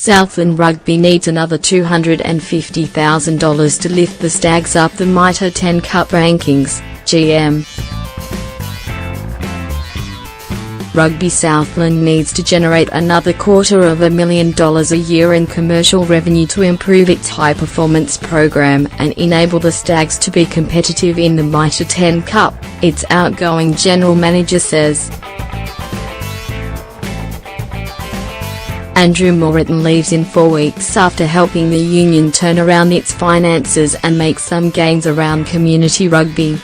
Southland Rugby needs another $250,000 to lift the Stags up the Mitre 10 Cup rankings, GM. Rugby Southland needs to generate another $250,000 a year in commercial revenue to improve its high-performance program and enable the Stags to be competitive in the Mitre 10 Cup, its outgoing general manager says. Andrew Mitre leaves in 4 weeks after helping the union turn around its finances and make some gains around community rugby.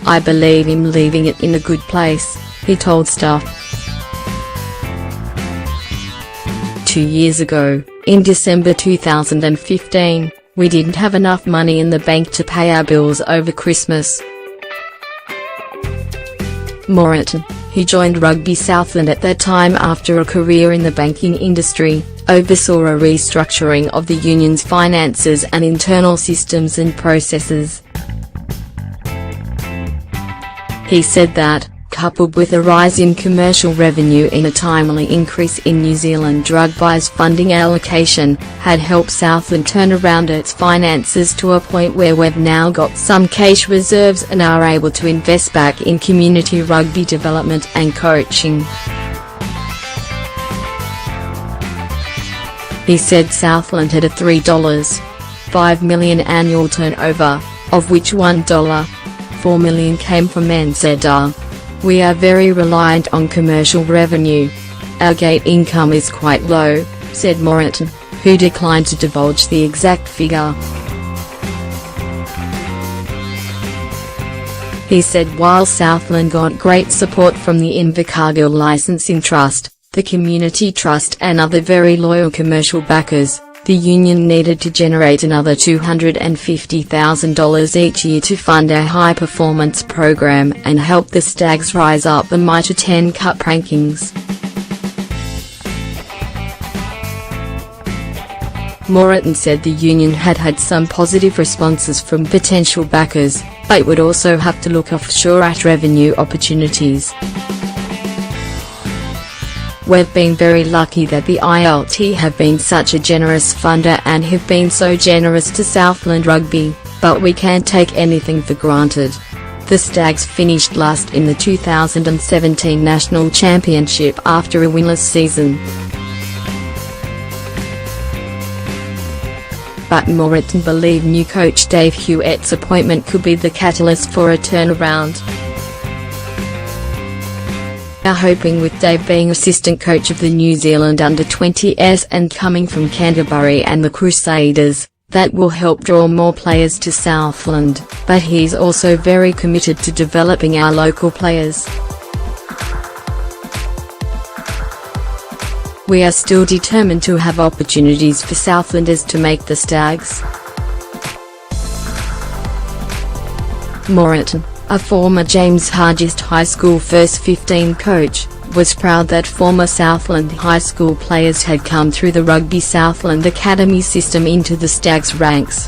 "I believe him leaving it in a good place," he told staff. 2 years ago, in December 2015, "We didn't have enough money in the bank to pay our bills over Christmas." Mitre, who joined Rugby Southland at that time after a career in the banking industry, oversaw a restructuring of the union's finances and internal systems and processes. He said that, coupled with a rise in commercial revenue and a timely increase in New Zealand rugby's funding allocation, had helped Southland turn around its finances to a point where we've now got some cash reserves and are able to invest back in community rugby development and coaching. He said Southland had a $3.5 million annual turnover, of which $1.4 million came from NZR. "We are very reliant on commercial revenue. Our gate income is quite low," said Mitre, who declined to divulge the exact figure. He said while Southland got great support from the Invercargill Licensing Trust, the Community Trust and other very loyal commercial backers, the union needed to generate another $250,000 each year to fund a high-performance program and help the Stags rise up the Mitre 10 Cup rankings. Mitre said the union had had some positive responses from potential backers, but would also have to look offshore at revenue opportunities. "We've been very lucky that the ILT have been such a generous funder and have been so generous to Southland Rugby, but we can't take anything for granted." The Stags finished last in the 2017 National Championship after a winless season. But Mitre believed new coach Dave Hewitt's appointment could be the catalyst for a turnaround. "Are hoping with Dave being assistant coach of the New Zealand under-20s and coming from Canterbury and the Crusaders, that will help draw more players to Southland, but he's also very committed to developing our local players. We are still determined to have opportunities for Southlanders to make the Stags." Mitre, a former James Hargest High School First 15 coach, was proud that former Southland High School players had come through the Rugby Southland Academy system into the Stags ranks.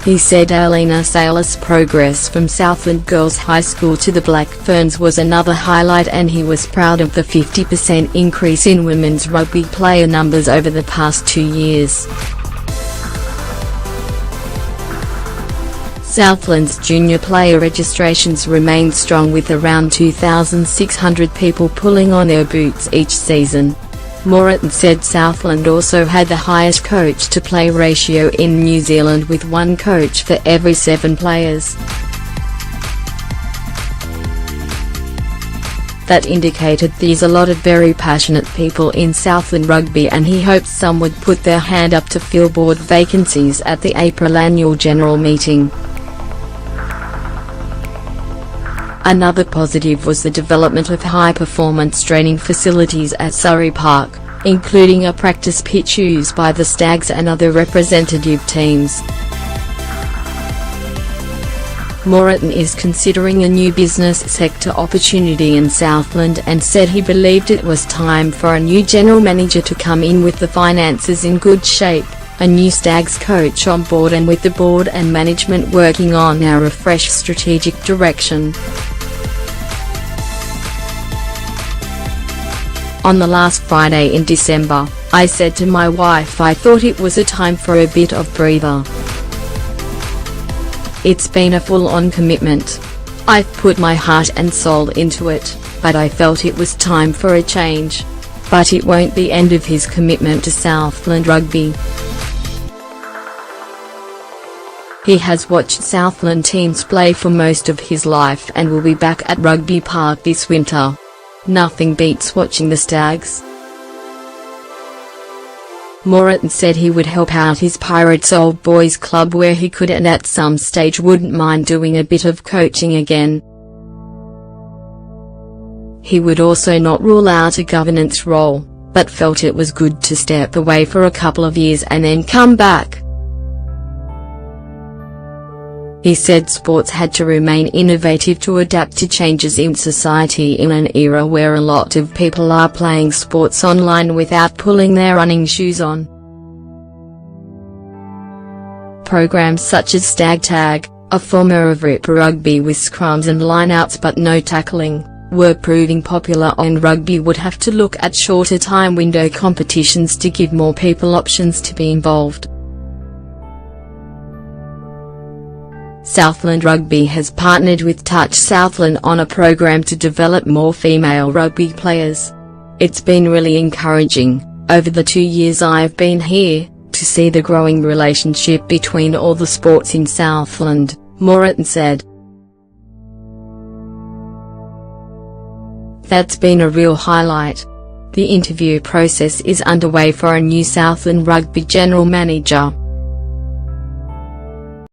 He said Alina Saylor's progress from Southland Girls High School to the Black Ferns was another highlight, and he was proud of the 50% increase in women's rugby player numbers over the past 2 years. Southland's junior player registrations remained strong with around 2,600 people pulling on their boots each season. Mitre said Southland also had the highest coach-to-play ratio in New Zealand with 1 coach for every 7 players. That indicated there's a lot of very passionate people in Southland Rugby, and he hoped some would put their hand up to fill board vacancies at the April annual general meeting. Another positive was the development of high-performance training facilities at Surrey Park, including a practice pitch used by the Stags and other representative teams. Mitre is considering a new business sector opportunity in Southland and said he believed it was time for a new general manager to come in with the finances in good shape, a new Stags coach on board, and with the board and management working on a refreshed strategic direction. On the last Friday in December, I said to my wife I thought it was a time for a bit of breather. It's been a full-on commitment. I've put my heart and soul into it, but I felt it was time for a change. But it won't be end of his commitment to Southland rugby. He has watched Southland teams play for most of his life and will be back at Rugby Park this winter. Nothing beats watching the Stags. Mitre said he would help out his Pirates old boys club where he could and at some stage wouldn't mind doing a bit of coaching again. He would also not rule out a governance role, but felt it was good to step away for a couple of years and then come back. He said sports had to remain innovative to adapt to changes in society in an era where a lot of people are playing sports online without pulling their running shoes on. Programs such as Stag Tag, a form of rugby with scrums and lineouts but no tackling, were proving popular, and rugby would have to look at shorter time window competitions to give more people options to be involved. Southland Rugby has partnered with Touch Southland on a program to develop more female rugby players. It's been really encouraging, over the 2 years I've been here, to see the growing relationship between all the sports in Southland, Mitre said. That's been a real highlight. The interview process is underway for a new Southland Rugby general manager.